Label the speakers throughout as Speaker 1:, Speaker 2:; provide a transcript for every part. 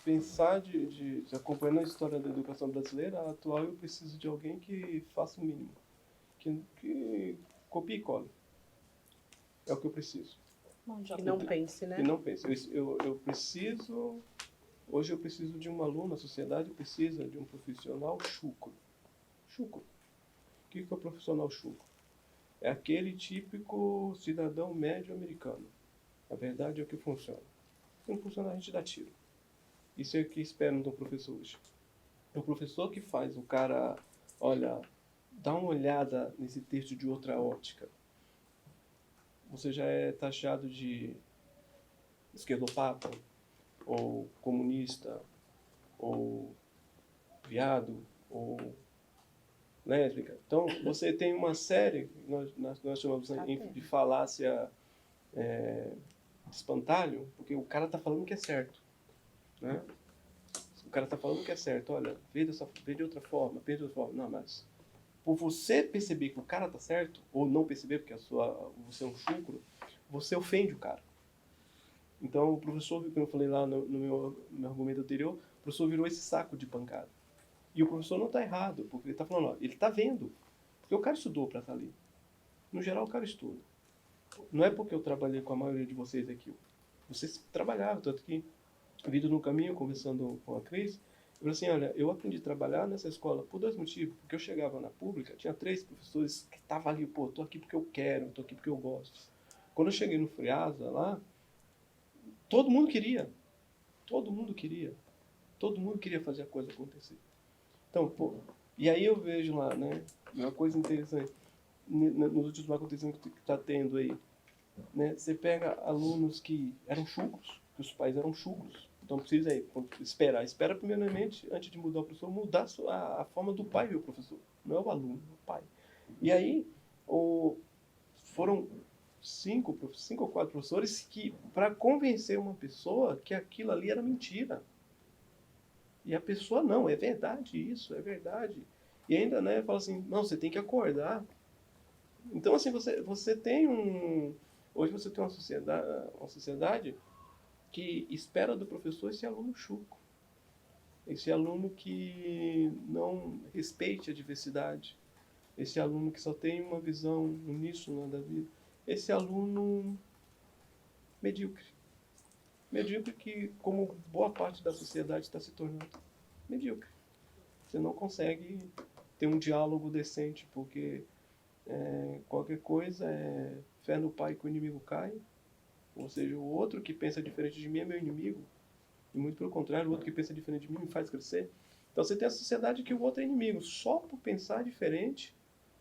Speaker 1: pensar, acompanhando a história da educação brasileira, a atual, eu preciso de alguém que faça o mínimo. Que copie e cole. É o que eu preciso.
Speaker 2: E não pense, né?
Speaker 1: E não pense. Eu preciso... Hoje eu preciso de um aluno, a sociedade precisa de um profissional chucro. Chucro. O que é o profissional chucro? É aquele típico cidadão médio americano. A verdade é o que funciona. Se não funcionar, a gente dá tiro. Isso é o que esperam do professor hoje. É o professor que faz o cara, olha, dá uma olhada nesse texto de outra ótica. Você já é taxado de esquerdopata, ou comunista, ou viado, ou lésbica. Então, você tem uma série, nós chamamos de falácia de espantalho, porque o cara está falando que é certo. Né? O cara está falando que é certo. Olha, vê de outra forma, vê de outra forma. Não, mas por você perceber que o cara está certo, ou não perceber porque você é um chucro, você ofende o cara. Então, o professor, como eu falei lá no meu argumento anterior, o professor virou esse saco de pancada. E o professor não está errado, porque ele está falando, ó, ele está vendo. Porque o cara estudou para estar ali. No geral, o cara estuda. Não é porque eu trabalhei com a maioria de vocês aqui. Vocês trabalhavam, tanto que, vindo no caminho, conversando com a Cris, eu falei assim, olha, eu aprendi a trabalhar nessa escola por 2 motivos. Porque eu chegava na pública, tinha 3 professores que estavam ali, pô, tô aqui porque eu quero, tô aqui porque eu gosto. Quando eu cheguei no Friasa lá, todo mundo queria. Todo mundo queria. Todo mundo queria fazer a coisa acontecer. Então, pô, e aí eu vejo lá, né, uma coisa interessante, nos últimos acontecimentos que está tendo aí, né, você pega alunos que eram chucros, que os pais eram chucros, então precisa aí, espera primeiramente, antes de mudar o professor, mudar a forma do pai ver o professor, não é o aluno, é o pai. E aí, foram 5 ou 4 professores que, para convencer uma pessoa que aquilo ali era mentira. E a pessoa, não, é verdade isso, é verdade. E ainda, né, fala assim, não, você tem que acordar. Então, assim, você tem hoje você tem uma sociedade que espera do professor esse aluno chuco. Esse aluno que não respeite a diversidade. Esse aluno que só tem uma visão uníssona da vida. Esse aluno medíocre. Medíocre que, como boa parte da sociedade está se tornando medíocre. Você não consegue ter um diálogo decente, porque qualquer coisa é fé no pai que o inimigo cai. Ou seja, o outro que pensa diferente de mim é meu inimigo. E muito pelo contrário, o outro que pensa diferente de mim me faz crescer. Então você tem a sociedade que o outro é inimigo. Só por pensar diferente,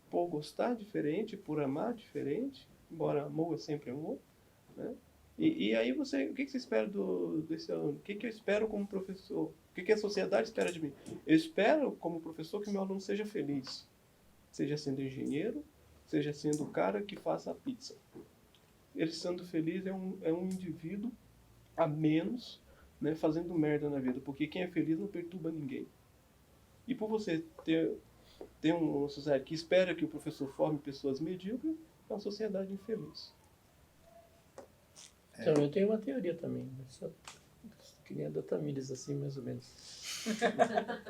Speaker 1: por gostar diferente, por amar diferente, embora amor é sempre amor, né? E aí o que você espera desse aluno? O que eu espero como professor? O que a sociedade espera de mim? Eu espero, como professor, que meu aluno seja feliz. Seja sendo engenheiro, seja sendo o cara que faça a pizza. Ele sendo feliz é um indivíduo a menos, né, fazendo merda na vida. Porque quem é feliz não perturba ninguém. E por você ter uma sociedade que espera que o professor forme pessoas medíocres, é uma sociedade infeliz.
Speaker 3: Então, eu tenho uma teoria também, só que nem a da Tamires, assim, mais ou menos.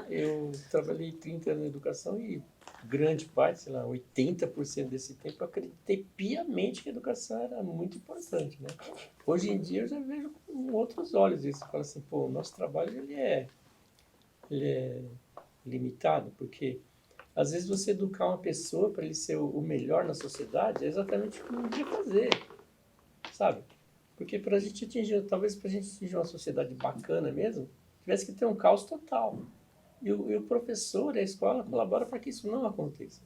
Speaker 3: Eu trabalhei 30 anos na educação e grande parte, sei lá, 80% desse tempo eu acreditei piamente que a educação era muito importante, né? Hoje em dia eu já vejo com outros olhos isso. Eu falo assim, pô, o nosso trabalho ele é limitado, porque às vezes você educar uma pessoa para ele ser o melhor na sociedade é exatamente o que não devia fazer, sabe? Porque para a gente atingir, talvez para a gente atingir uma sociedade bacana mesmo, tivesse que ter um caos total. E o professor e a escola colaboram para que isso não aconteça.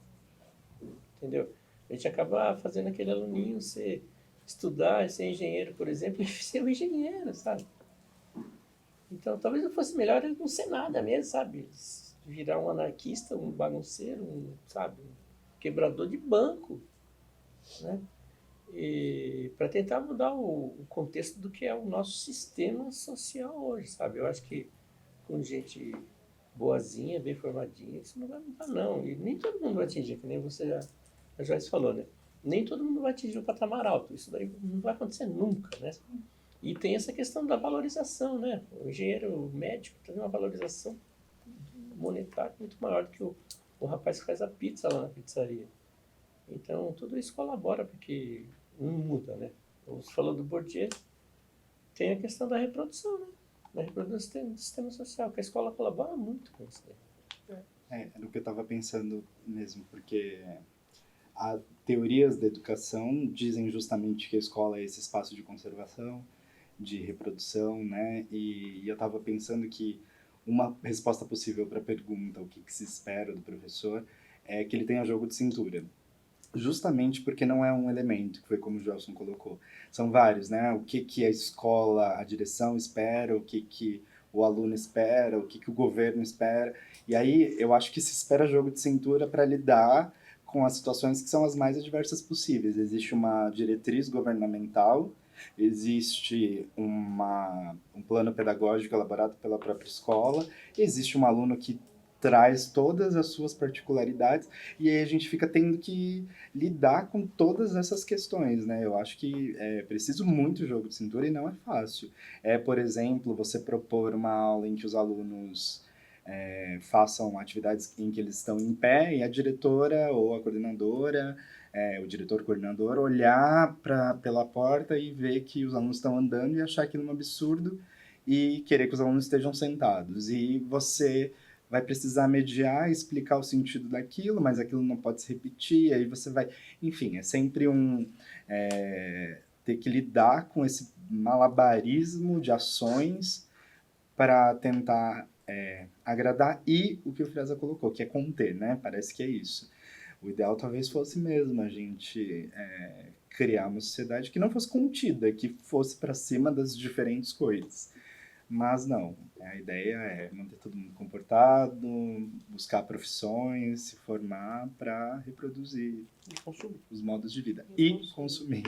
Speaker 3: Entendeu? A gente acaba fazendo aquele aluninho estudar, ser engenheiro, por exemplo, e ser um engenheiro, sabe? Então, talvez não fosse melhor ele não ser nada mesmo, sabe? Virar um anarquista, um bagunceiro, sabe? Um quebrador de banco, né? E para tentar mudar o contexto do que é o nosso sistema social hoje, sabe? Eu acho que com gente boazinha, bem formadinha, isso não vai mudar, não. E nem todo mundo vai atingir, que nem a Joyce falou, né? Nem todo mundo vai atingir o patamar alto. Isso daí não vai acontecer nunca, né? E tem essa questão da valorização, né? O engenheiro o médico tem uma valorização monetária muito maior do que o rapaz que faz a pizza lá na pizzaria. Então, tudo isso colabora porque não muda, né? Você falou do Bourdieu, tem a questão da reprodução, né? Da reprodução do sistema social, que a escola colabora muito com isso daí.
Speaker 4: Era o que eu estava pensando mesmo, porque as teorias da educação dizem justamente que a escola é esse espaço de conservação, de reprodução, né? E eu estava pensando que uma resposta possível para a pergunta, o que se espera do professor, é que ele tenha jogo de cintura. Justamente porque não é um elemento, que foi como o Gelson colocou. São vários, né? O que a escola, a direção espera, o que o aluno espera, o que o governo espera. E aí eu acho que se espera jogo de cintura para lidar com as situações que são as mais adversas possíveis. Existe uma diretriz governamental, existe um plano pedagógico elaborado pela própria escola, existe um aluno que traz todas as suas particularidades, e aí a gente fica tendo que lidar com todas essas questões, né? Eu acho que é preciso muito jogo de cintura e não é fácil. Por exemplo, você propor uma aula em que os alunos façam atividades em que eles estão em pé e a diretora ou a coordenadora, o diretor coordenador, olhar pela porta e ver que os alunos estão andando e achar aquilo um absurdo e querer que os alunos estejam sentados. E você vai precisar mediar, explicar o sentido daquilo, mas aquilo não pode se repetir, aí você vai... Enfim, é sempre ter que lidar com esse malabarismo de ações para tentar agradar, e o que o Freza colocou, que é conter, né? Parece que é isso. O ideal talvez fosse mesmo a gente criar uma sociedade que não fosse contida, que fosse para cima das diferentes coisas. Mas não, a ideia é manter todo mundo comportado, buscar profissões, se formar para reproduzir os modos de vida e consumir.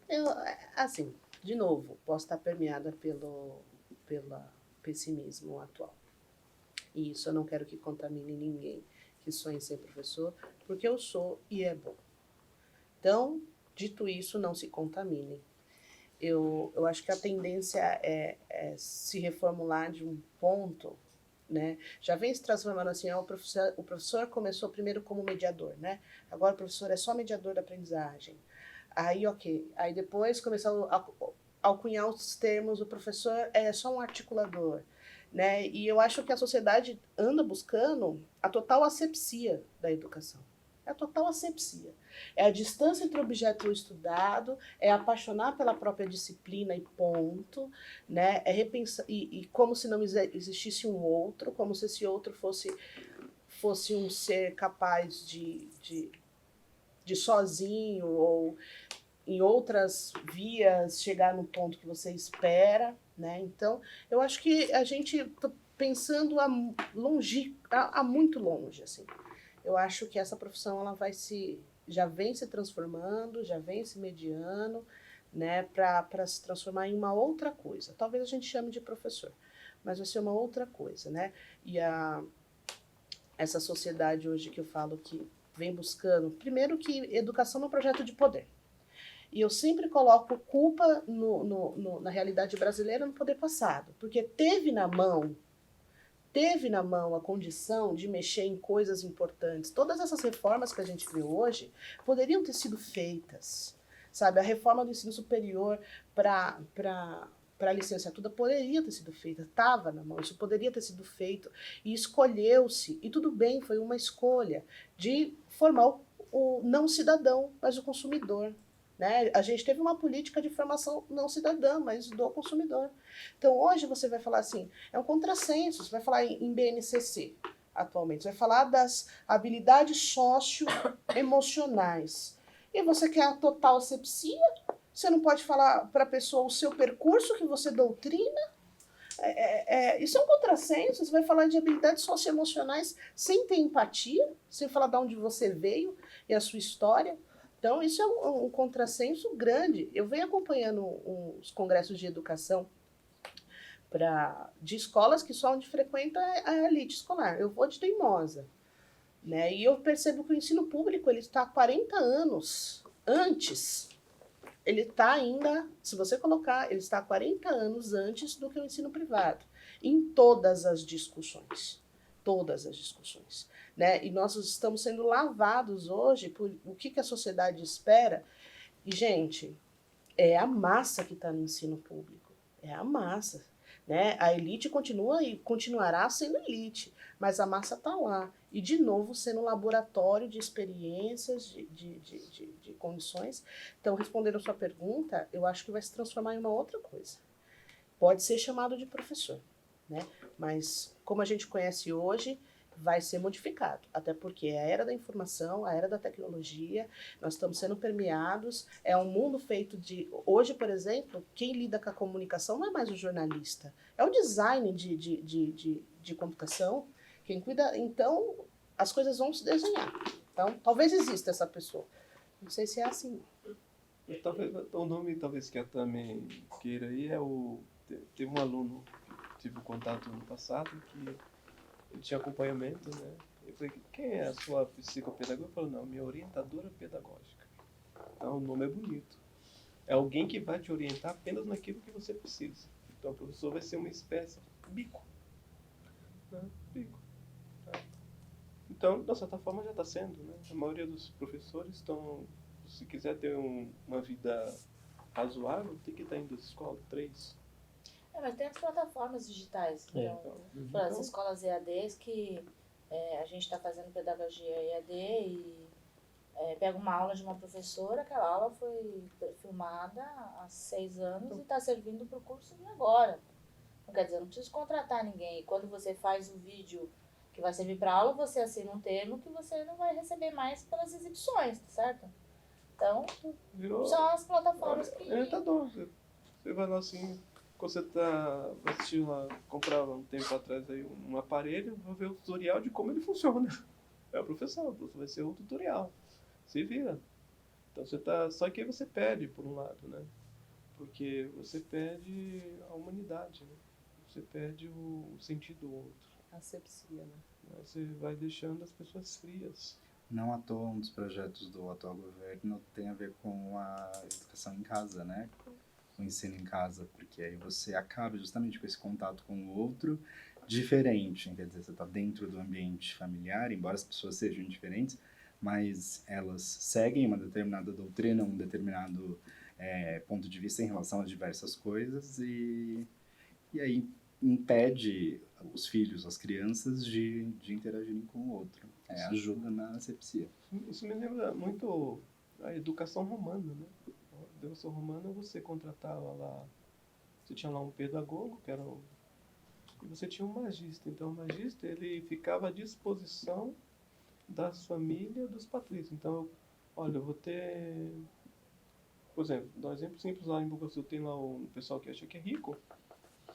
Speaker 2: Eu, assim, de novo, posso estar permeada pelo pessimismo atual. E isso eu não quero que contamine ninguém que sonhe ser professor, porque eu sou e é bom. Então, dito isso, não se contamine. Eu acho que a tendência é se reformular de um ponto, né? Já vem se transformando assim, o professor começou primeiro como mediador, né? Agora o professor é só mediador da aprendizagem. Aí, ok. Aí depois começou a alcunhar os termos, o professor é só um articulador, né? E eu acho que a sociedade anda buscando a total asepsia da educação. É a total asepsia. É a distância entre o objeto e o estudado, é apaixonar pela própria disciplina e ponto, né? É repensar, e como se não existisse um outro, como se esse outro fosse um ser capaz de sozinho ou em outras vias chegar no ponto que você espera, né? Então, eu acho que a gente está pensando a muito longe, assim. Eu acho que essa profissão ela já vem se transformando, já vem se mediando, né, para se transformar em uma outra coisa. Talvez a gente chame de professor, mas vai ser uma outra coisa, né? E essa sociedade hoje que eu falo que vem buscando, primeiro que educação é um projeto de poder. E eu sempre coloco culpa na realidade brasileira no poder passado, porque teve na mão a condição de mexer em coisas importantes. Todas essas reformas que a gente vê hoje poderiam ter sido feitas, sabe? A reforma do ensino superior para a licenciatura poderia ter sido feita, estava na mão, isso poderia ter sido feito, e escolheu-se, e tudo bem, foi uma escolha, de formar o não cidadão, mas o consumidor. Né? A gente teve uma política de formação não cidadã, mas do consumidor. Então, hoje você vai falar assim, é um contrassenso, você vai falar em BNCC atualmente, você vai falar das habilidades socioemocionais. E você quer a total asepsia? Você não pode falar para a pessoa o seu percurso que você doutrina? Isso é um contrassenso, você vai falar de habilidades socioemocionais sem ter empatia, sem falar de onde você veio e a sua história. Então, isso é um contrassenso grande. Eu venho acompanhando os congressos de educação de escolas que só onde frequenta a elite escolar. Eu vou de teimosa. Né? E eu percebo que o ensino público ele está há 40 anos antes ele está ainda, se você colocar, ele está 40 anos antes do que o ensino privado, em todas as discussões. Todas as discussões. Né? E nós estamos sendo lavados hoje por o que a sociedade espera. E, gente, é a massa que está no ensino público. É a massa. Né? A elite continua e continuará sendo elite, mas a massa está lá. E, de novo, sendo um laboratório de experiências, de condições. Então, respondendo a sua pergunta, eu acho que vai se transformar em uma outra coisa. Pode ser chamado de professor, né? Mas, como a gente conhece hoje, vai ser modificado. Até porque é a era da informação, a era da tecnologia, nós estamos sendo permeados, é um mundo feito de... Hoje, por exemplo, quem lida com a comunicação não é mais o jornalista, é o design de computação, quem cuida... Então, as coisas vão se desenhar. Então, talvez exista essa pessoa. Não sei se é assim.
Speaker 1: Talvez, o nome talvez que a Tami queira aí é o... Teve um aluno que tive contato no passado que ele tinha acompanhamento, né? Eu falei, quem é a sua psicopedagoga? Ele falou, não, minha orientadora pedagógica. Então o nome é bonito. É alguém que vai te orientar apenas naquilo que você precisa. Então o professor vai ser uma espécie de bico. Né? Bico. Tá? Então, de certa forma, já está sendo. Né? A maioria dos professores estão, se quiser ter uma vida razoável, tem que estar indo à escola 3.
Speaker 5: Mas tem as plataformas digitais, então, as escolas EADs que a gente está fazendo pedagogia EAD e pega uma aula de uma professora, aquela aula foi filmada há 6 anos e está servindo para o curso de agora. Não quer dizer, não preciso contratar ninguém. E quando você faz o vídeo que vai servir para aula, você assina um termo que você não vai receber mais pelas exibições, tá certo? Então, são as plataformas que...
Speaker 1: Orientador. Você vai lá assim... Quando você vai assistir lá, comprava um tempo atrás aí um aparelho, vai ver o tutorial de como ele funciona. É o professor vai ser o tutorial. Se vira. Então você tá. Só que aí você perde, por um lado, né? Porque você perde a humanidade, né? Você perde o sentido do outro.
Speaker 2: A asepsia, né?
Speaker 1: Você vai deixando as pessoas frias.
Speaker 4: Não à toa, um dos projetos do atual governo tem a ver com a educação em casa, né? O ensino em casa, porque aí você acaba justamente com esse contato com o outro diferente, quer dizer, você está dentro do ambiente familiar, embora as pessoas sejam diferentes, mas elas seguem uma determinada doutrina, um determinado ponto de vista em relação a diversas coisas e aí impede os filhos, as crianças de interagirem com o outro. Ajuda na asepsia.
Speaker 1: Isso me lembra muito a educação romana, né? A educação romana você contratava lá, você tinha lá um pedagogo, que era e você tinha um magista. Então o magista ele ficava à disposição das famílias dos patrícios. Então, olha, eu vou ter, por exemplo, dá um exemplo simples lá em Bugaçu, tem lá um pessoal que acha que é rico,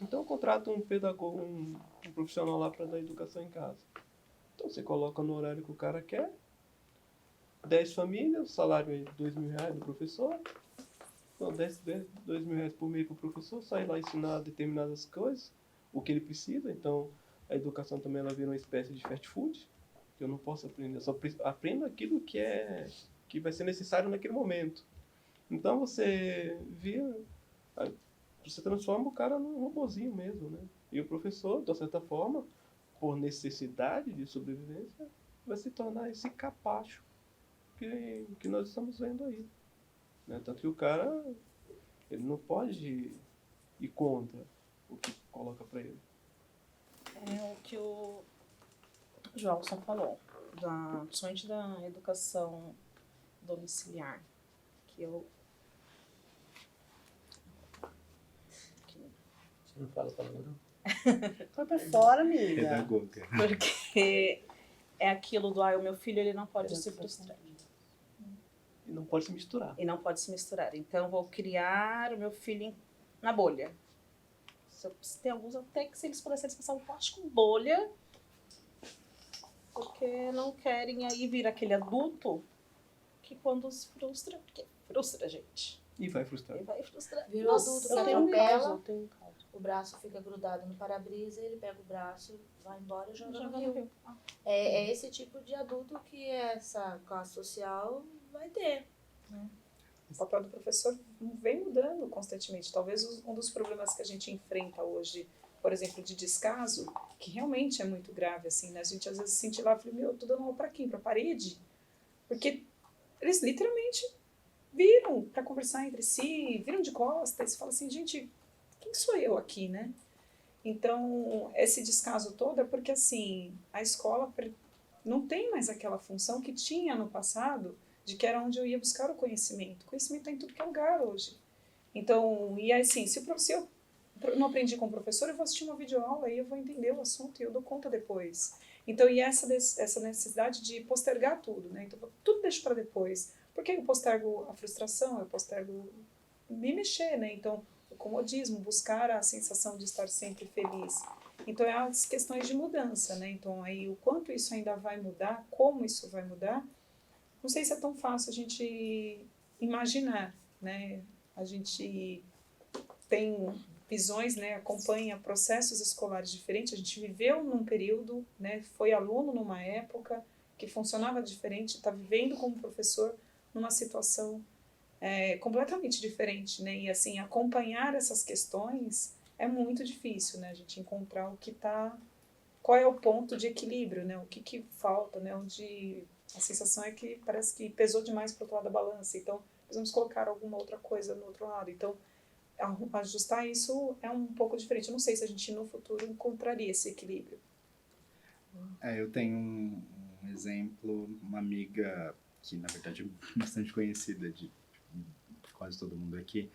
Speaker 1: então eu contrato um pedagogo, um profissional lá para dar educação em casa. Então você coloca no horário que o cara quer, 10 famílias, o salário é R$2.000 do professor, então 2 mil reais por mês para o professor, sai lá ensinar determinadas coisas, o que ele precisa. Então a educação também ela vira uma espécie de fast food, que eu não posso aprender, eu só aprendo aquilo que vai ser necessário naquele momento. Então você você transforma o cara num robozinho mesmo, né? E o professor, de certa forma, por necessidade de sobrevivência, vai se tornar esse capacho que nós estamos vendo aí. Né? Tanto que o cara, ele não pode ir contra o que coloca para ele.
Speaker 6: É o que o João só falou, principalmente da educação domiciliar, que eu...
Speaker 3: Você não fala palavrão?
Speaker 2: Foi pra fora, amiga.
Speaker 4: Pedagoga.
Speaker 6: Porque é aquilo do, o meu filho ele não pode se frustrar.
Speaker 1: E não pode se misturar.
Speaker 6: E não pode se misturar. Então, eu vou criar o meu filho na bolha. Tem alguns até que se eles pudessem passar um plástico com bolha, porque não querem aí vir aquele adulto que quando se frustra, porque frustra a gente.
Speaker 1: E vai frustrar.
Speaker 6: E vai frustrar.
Speaker 5: Virou adulto,
Speaker 2: Eu
Speaker 5: que
Speaker 2: tenho um caso,
Speaker 5: atropela,
Speaker 2: eu tenho um caso.
Speaker 5: o braço fica grudado no para-brisa, ele pega o braço, vai embora e joga no
Speaker 6: Joga no
Speaker 5: rio.
Speaker 6: rio.
Speaker 5: É esse tipo de adulto que essa classe social vai ter.
Speaker 6: O papel do professor vem mudando constantemente. Talvez um dos problemas que a gente enfrenta hoje, por exemplo, de descaso, que realmente é muito grave, assim, né? A gente às vezes se sente lá e fala, meu, eu tô dando aula pra quem? Pra parede? Porque eles literalmente viram para conversar entre si, viram de costas e falam assim, gente, quem sou eu aqui, né? Então, esse descaso todo é porque, assim, a escola não tem mais aquela função que tinha no passado, de que era onde eu ia buscar o conhecimento. O conhecimento está em tudo que é lugar hoje. Então, e assim, se eu não aprendi com o professor, eu vou assistir uma videoaula e eu vou entender o assunto e eu dou conta depois. Então, e essa necessidade de postergar tudo, né? Então, tudo deixo para depois. Por que eu postergo a frustração? Eu postergo me mexer, né? Então, o comodismo, buscar a sensação de estar sempre feliz. Então, é as questões de mudança, né? Então, aí, o quanto isso ainda vai mudar, como isso vai mudar, não sei se é tão fácil a gente imaginar, né? A gente tem visões, né? Acompanha processos escolares diferentes. A gente viveu num período, né? Foi aluno numa época que funcionava diferente, está vivendo como professor numa situação completamente diferente, né? E assim, acompanhar essas questões é muito difícil, né? A gente encontrar o que tá, qual é o ponto de equilíbrio, né? O que falta, né? Onde a sensação é que parece que pesou demais para o outro lado da balança, então precisamos colocar alguma outra coisa no outro lado. Então, ajustar isso é um pouco diferente. Eu não sei se a gente no futuro encontraria esse equilíbrio.
Speaker 4: Eu tenho um exemplo, uma amiga que na verdade é bastante conhecida de quase todo mundo aqui,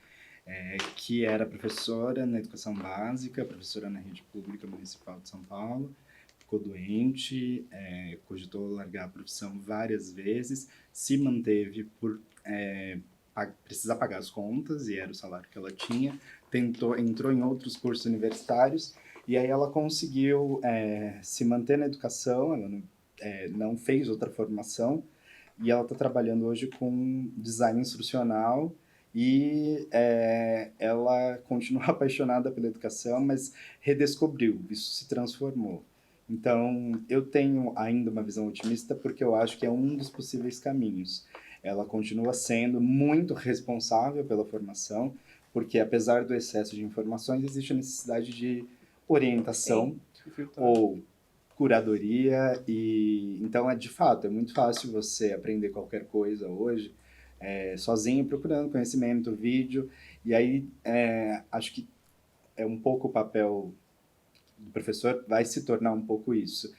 Speaker 4: que era professora na educação básica, professora na rede pública municipal de São Paulo, ficou doente, cogitou largar a profissão várias vezes, se manteve por precisar pagar as contas, e era o salário que ela tinha, entrou em outros cursos universitários, e aí ela conseguiu se manter na educação, ela não fez outra formação, e ela está trabalhando hoje com design instrucional, e ela continua apaixonada pela educação, mas redescobriu, isso se transformou. Então, eu tenho ainda uma visão otimista porque eu acho que é um dos possíveis caminhos. Ela continua sendo muito responsável pela formação, porque apesar do excesso de informações, existe a necessidade de orientação ou curadoria, e então de fato, é muito fácil você aprender qualquer coisa hoje, sozinho, procurando conhecimento, vídeo, e aí acho que é um pouco o papel do professor, vai se tornar um pouco isso,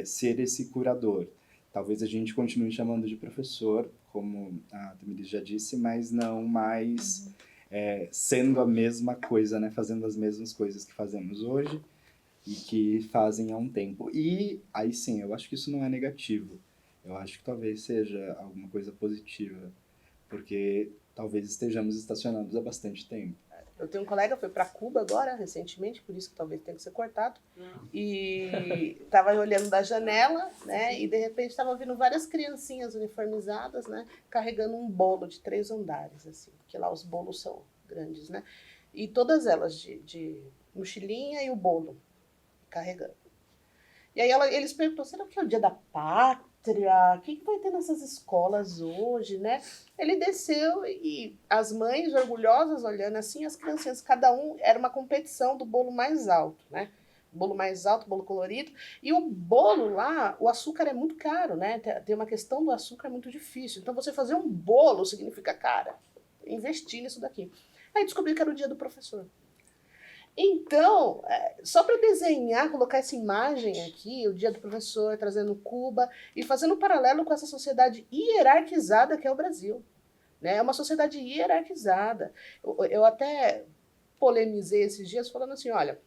Speaker 4: ser esse curador. Talvez a gente continue chamando de professor, como a Tamiris já disse, mas não mais sendo a mesma coisa, né? Fazendo as mesmas coisas que fazemos hoje e que fazem há um tempo. E aí sim, eu acho que isso não é negativo. Eu acho que talvez seja alguma coisa positiva, porque talvez estejamos estacionados há bastante tempo.
Speaker 2: Eu tenho um colega, foi para Cuba agora, recentemente, por isso que talvez tenha que ser cortado. E estava olhando da janela, né? E de repente estava vindo várias criancinhas uniformizadas, né? Carregando um bolo de 3 andares, assim, porque lá os bolos são grandes, né? E todas elas de mochilinha e o bolo carregando. E aí eles perguntaram, será que é o dia da pátria? O que vai ter nessas escolas hoje, né? Ele desceu e as mães orgulhosas olhando assim, as criancinhas, cada um, era uma competição do bolo mais alto, né? Bolo mais alto, bolo colorido. E o bolo lá, o açúcar é muito caro, né? Tem uma questão do açúcar muito difícil. Então você fazer um bolo significa, cara, investir nisso daqui. Aí descobri que era o dia do professor. Então, só para desenhar, colocar essa imagem aqui, o dia do professor, trazendo Cuba, e fazendo um paralelo com essa sociedade hierarquizada que é o Brasil. Né? É uma sociedade hierarquizada. Eu até polemizei esses dias falando assim, olha,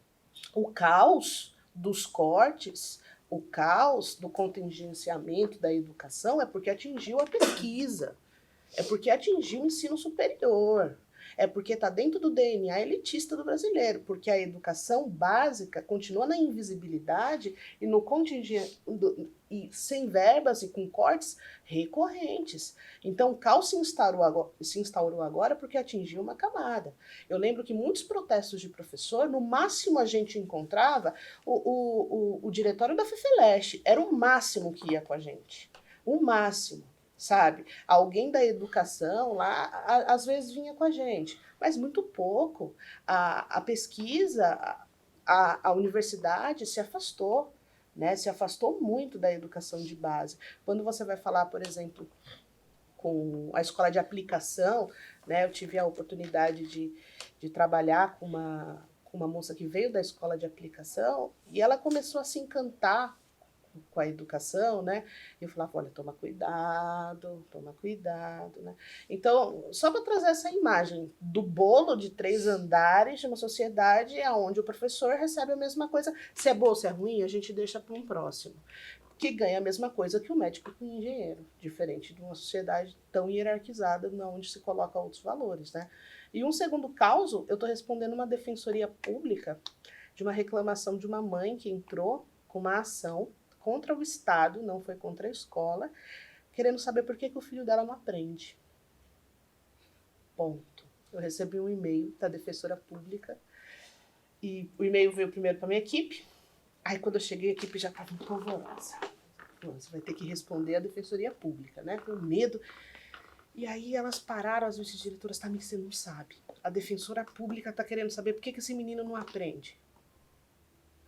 Speaker 2: o caos dos cortes, o caos do contingenciamento da educação é porque atingiu a pesquisa, é porque atingiu o ensino superior. É porque está dentro do DNA elitista do brasileiro, porque a educação básica continua na invisibilidade e no e sem verbas e com cortes recorrentes. Então, o caos se instaurou agora porque atingiu uma camada. Eu lembro que muitos protestos de professor, no máximo a gente encontrava o diretório da FEFELESH, era o máximo que ia com a gente. O máximo. sabe? Alguém da educação lá, às vezes vinha com a gente, mas muito pouco. A pesquisa, a universidade se afastou, né? Se afastou muito da educação de base. Quando você vai falar, por exemplo, com a escola de aplicação, né? Eu tive a oportunidade de trabalhar com uma moça que veio da escola de aplicação e ela começou a se encantar com a educação, né? Eu falava, olha, toma cuidado, né? Então, só para trazer essa imagem do bolo de 3 andares de uma sociedade onde o professor recebe a mesma coisa. Se é boa ou se é ruim, a gente deixa para um próximo. Que ganha a mesma coisa que o médico e o engenheiro, diferente de uma sociedade tão hierarquizada, onde se coloca outros valores, né? E um segundo caso, eu estou respondendo uma defensoria pública de uma reclamação de uma mãe que entrou com uma ação contra o Estado, não foi contra a escola, querendo saber por que o filho dela não aprende. Ponto. Eu recebi um e-mail da defensora pública e o e-mail veio primeiro para minha equipe. Aí quando eu cheguei, a equipe já estava empolvorosa. Você vai ter que responder à defensoria pública, né? Com medo. E aí elas pararam, as vice-diretoras, Tamires, você não sabe. A defensora pública está querendo saber por que esse menino não aprende.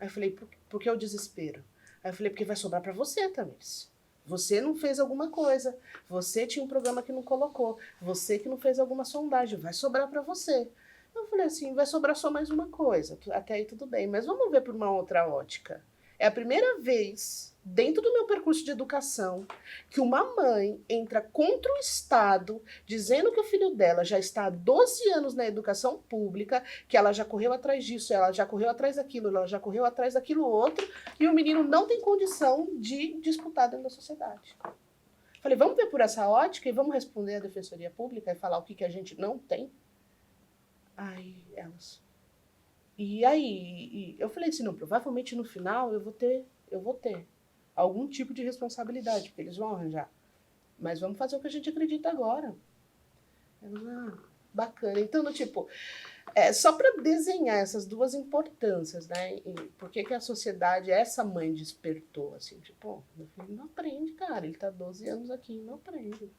Speaker 2: Aí eu falei, por que o desespero? Aí eu falei, porque vai sobrar para você, Tamires. Você não fez alguma coisa. Você tinha um programa que não colocou. Você que não fez alguma sondagem. Vai sobrar para você. Eu falei assim, vai sobrar só mais uma coisa. Até aí tudo bem, mas vamos ver por uma outra ótica. É a primeira vez, dentro do meu percurso de educação, que uma mãe entra contra o Estado, dizendo que o filho dela já está há 12 anos na educação pública, que ela já correu atrás disso, ela já correu atrás daquilo, ela já correu atrás daquilo outro, e o menino não tem condição de disputar dentro da sociedade. Falei, vamos ver por essa ótica e vamos responder à defensoria pública e falar o que a gente não tem? Aí elas... E aí, eu falei assim, não, provavelmente no final eu vou ter algum tipo de responsabilidade, porque eles vão arranjar. Mas vamos fazer o que a gente acredita agora. Elas, bacana. Então, só para desenhar essas duas importâncias, né? E por que a sociedade, essa mãe despertou, assim, meu filho não aprende, cara, ele tá 12 anos aqui e não aprende.